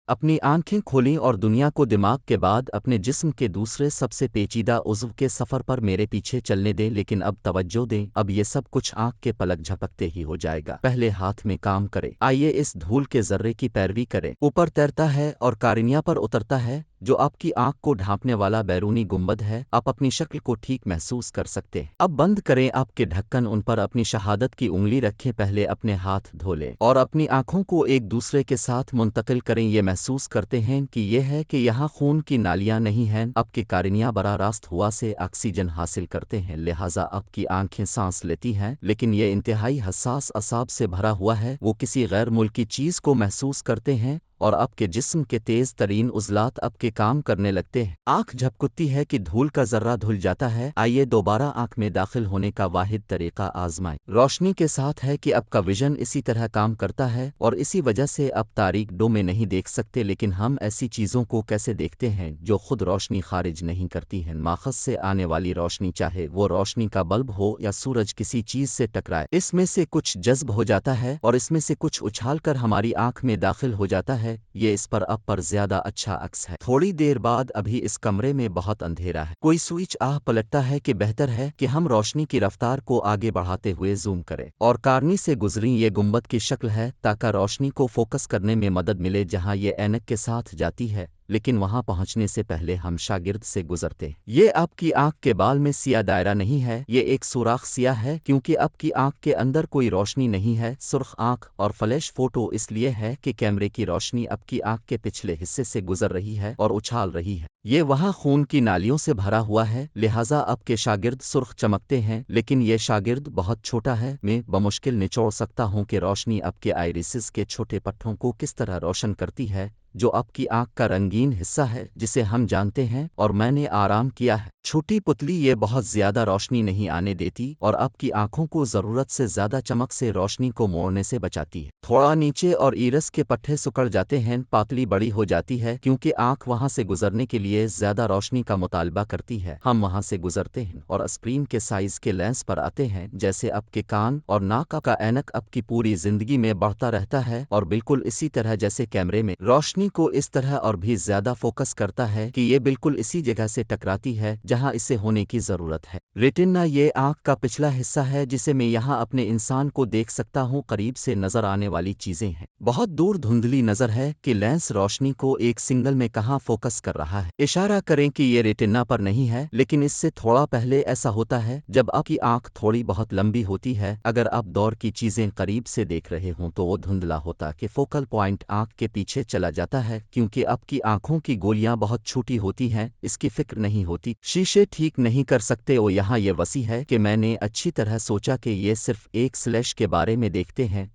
اپنی آنکھیں کھولیں اور دنیا کو دماغ کے بعد اپنے جسم کے دوسرے سب سے پیچیدہ عضو کے سفر پر میرے پیچھے چلنے دیں، لیکن اب توجہ دیں، اب یہ سب کچھ آنکھ کے پلک جھپکتے ہی ہو جائے گا۔ پہلے ہاتھ میں کام کرے، آئیے اس دھول کے ذرے کی پیروی کریں۔ اوپر تیرتا ہے اور کارنیا پر اترتا ہے، جو آپ کی آنکھ کو ڈھانپنے والا بیرونی گنبد ہے۔ آپ اپنی شکل کو ٹھیک محسوس کر سکتے ہیں۔ اب بند کریں آپ کے ڈھکن، ان پر اپنی شہادت کی انگلی رکھیں، پہلے اپنے ہاتھ دھو لیں اور اپنی آنکھوں کو ایک دوسرے کے ساتھ منتقل کریں۔ یہ محسوس کرتے ہیں کہ یہ ہے کہ یہاں خون کی نالیاں نہیں ہیں، آپ کے کارنیا براہ راست ہوا سے آکسیجن حاصل کرتے ہیں، لہٰذا آپ کی آنکھیں سانس لیتی ہیں، لیکن یہ انتہائی حساس اعصاب سے بھرا ہوا ہے۔ وہ کسی غیر ملکی چیز کو محسوس کرتے ہیں اور آپ کے جسم کے تیز ترین عضلات آپ کے کام کرنے لگتے ہیں۔ آنکھ جھپکتی ہے کہ دھول کا ذرہ دھل جاتا ہے۔ آئیے دوبارہ آنکھ میں داخل ہونے کا واحد طریقہ آزمائیں۔ روشنی کے ساتھ ہے کہ آپ کا ویژن اسی طرح کام کرتا ہے اور اسی وجہ سے آپ تاریک ڈو میں نہیں دیکھ سکتے، لیکن ہم ایسی چیزوں کو کیسے دیکھتے ہیں جو خود روشنی خارج نہیں کرتی ہیں؟ ماخذ سے آنے والی روشنی، چاہے وہ روشنی کا بلب ہو یا سورج کسی چیز سے ٹکرائے، اس میں سے کچھ جذب ہو جاتا ہے اور اس میں سے کچھ اچھال کر ہماری آنکھ میں داخل ہو جاتا ہے۔ یہ اس پر اب پر زیادہ اچھا عکس ہے۔ تھوڑی دیر بعد ابھی اس کمرے میں بہت اندھیرا ہے، کوئی سوئچ پلٹتا ہے کہ بہتر ہے کہ ہم روشنی کی رفتار کو آگے بڑھاتے ہوئے زوم کریں اور کارنی سے گزریں۔ یہ گنبد کی شکل ہے تاکہ روشنی کو فوکس کرنے میں مدد ملے جہاں یہ اینک کے ساتھ جاتی ہے، لیکن وہاں پہنچنے سے پہلے ہم شاگرد سے گزرتے ہیں۔ یہ آپ کی آنکھ کے بال میں سیاہ دائرہ نہیں ہے، یہ ایک سوراخ سیاہ ہے کیونکہ آپ کی آنکھ کے اندر کوئی روشنی نہیں ہے۔ سرخ آنکھ اور فلیش فوٹو اس لیے ہے کہ کیمرے کی روشنی آپ کی آنکھ کے پچھلے حصے سے گزر رہی ہے اور اچھال رہی ہے۔ یہ وہاں خون کی نالیوں سے بھرا ہوا ہے، لہٰذا آپ کے شاگرد سرخ چمکتے ہیں، لیکن یہ شاگرد بہت چھوٹا ہے۔ میں بمشکل نچوڑ سکتا ہوں کہ روشنی آپ کے آئریسز کے چھوٹے پٹھوں کو کس طرح روشن کرتی ہے، جو آپ کی آنکھ کا رنگین حصہ ہے جسے ہم جانتے ہیں اور میں نے آرام کیا ہے۔ چھوٹی پتلی یہ بہت زیادہ روشنی نہیں آنے دیتی اور آپ کی آنکھوں کو ضرورت سے زیادہ چمک سے روشنی کو موڑنے سے بچاتی ہے۔ تھوڑا نیچے اور ایرس کے پٹھے سکڑ جاتے ہیں، پاتلی بڑی ہو جاتی ہے کیونکہ آنکھ وہاں سے گزرنے کے لیے زیادہ روشنی کا مطالبہ کرتی ہے۔ ہم وہاں سے گزرتے ہیں اور اسپرین کے سائز کے لینس پر آتے ہیں، جیسے آپ کے کان اور ناک کا اینک آپ کی پوری زندگی میں بڑھتا رہتا ہے اور بالکل اسی طرح جیسے کیمرے میں روشنی کو اس طرح اور بھی زیادہ فوکس کرتا ہے کہ یہ بالکل اسی جگہ سے ٹکراتی ہے جہاں اسے ہونے کی ضرورت ہے۔ ریٹنا یہ آنکھ کا پچھلا حصہ ہے جسے میں یہاں اپنے انسان کو دیکھ سکتا ہوں۔ قریب سے نظر آنے والی چیزیں ہیں، بہت دور دھندلی نظر ہے کہ لینس روشنی کو ایک سنگل میں کہاں فوکس کر رہا ہے۔ اشارہ کریں کہ یہ ریٹنا پر نہیں ہے، لیکن اس سے تھوڑا پہلے ایسا ہوتا ہے جب آپ کی آنکھ تھوڑی بہت لمبی ہوتی ہے۔ اگر آپ دور کی چیزیں قریب سے دیکھ رہے ہوں تو وہ دھندلا ہوتا کہ فوکل پوائنٹ آنکھ کے پیچھے چلا جاتا ہے، کیونکہ آپ کی آنکھوں کی گولیاں بہت چھوٹی ہوتی ہیں، اس کی فکر نہیں ہوتی۔ شیشے ٹھیک نہیں کر سکتے اور یہاں یہ وسیع ہے کہ میں نے اچھی طرح سوچا کہ یہ صرف ایک سلیش کے بارے میں دیکھتے ہیں۔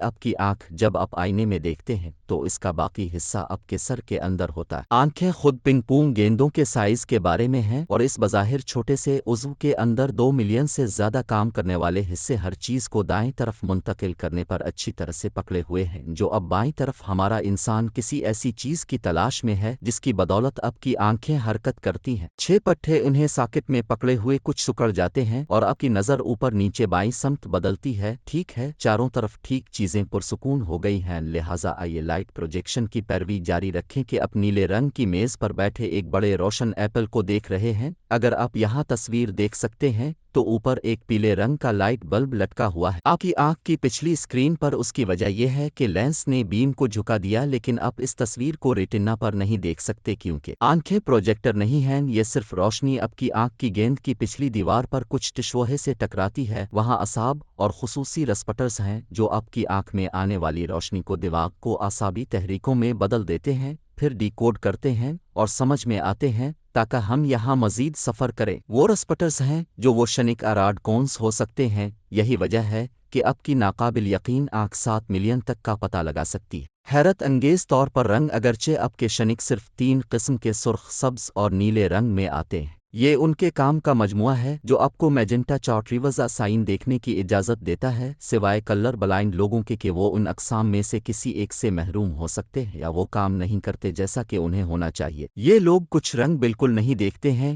آپ کی آنکھ جب آپ آئینے میں دیکھتے ہیں تو اس کا باقی حصہ آپ کے سر کے اندر ہوتا ہے۔ آنکھیں خود پنگ پونگ گیندوں کے سائز کے بارے میں ہیں اور اس بظاہر چھوٹے سے عضو کے اندر 2 ملین سے زیادہ کام کرنے والے حصے ہر چیز کو دائیں طرف منتقل کرنے پر اچھی طرح سے پکڑے ہوئے ہیں، جو اب بائیں طرف ہمارا انسان کسی ایسی چیز کی تلاش میں ہے جس کی بدولت آپ کی آنکھیں حرکت کرتی ہیں۔ 6 پٹھے انہیں ساکٹ میں پکڑے ہوئے کچھ سکڑ جاتے ہیں اور آپ کی نظر اوپر نیچے بائیں سمت بدلتی ہے۔ ٹھیک ہے، چاروں طرف ٹھیک چیزیں پرسکون ہو گئی ہیں، لہٰذا آئیے لائٹ پروجیکشن کی پیروی جاری رکھیں کہ آپ نیلے رنگ کی میز پر بیٹھے ایک بڑے روشن ایپل کو دیکھ رہے ہیں۔ اگر آپ یہاں تصویر دیکھ سکتے ہیں تو اوپر ایک پیلے رنگ کا لائٹ بلب لٹکا ہوا ہے آپ کی آنکھ کی پچھلی اسکرین پر۔ اس کی وجہ یہ ہے کہ لینس نے بیم کو جھکا دیا، لیکن آپ اس تصویر کو ریٹنا پر نہیں دیکھ سکتے کیونکہ آنکھیں پروجیکٹر نہیں ہیں۔ یہ صرف روشنی آپ کی آنکھ کی گیند کی پچھلی دیوار پر کچھ ٹشوہے سے ٹکراتی ہے۔ وہاں اعصاب اور خصوصی رسپٹرز ہیں جو آپ کی آنکھ میں آنے والی روشنی کو دماغ کو اعصابی تحریکوں میں بدل دیتے ہیں، پھر ڈی کوڈ کرتے ہیں اور سمجھ میں آتے ہیں تاکہ ہم یہاں مزید سفر کریں۔ وہ رسپٹرز ہیں جو وہ شنک اراڈ کونز ہو سکتے ہیں۔ یہی وجہ ہے کہ آپ کی ناقابل یقین آنکھ 7 ملین تک کا پتہ لگا سکتی ہے۔ حیرت انگیز طور پر رنگ، اگرچہ آپ کے شنک صرف 3 قسم کے سرخ، سبز اور نیلے رنگ میں آتے ہیں، یہ ان کے کام کا مجموعہ ہے جو آپ کو میجنٹا چارٹریوزا سائن دیکھنے کی اجازت دیتا ہے، سوائے کلر بلائنڈ لوگوں کے کہ وہ ان اقسام میں سے کسی ایک سے محروم ہو سکتے ہیں یا وہ کام نہیں کرتے جیسا کہ انہیں ہونا چاہیے۔ یہ لوگ کچھ رنگ بالکل نہیں دیکھتے ہیں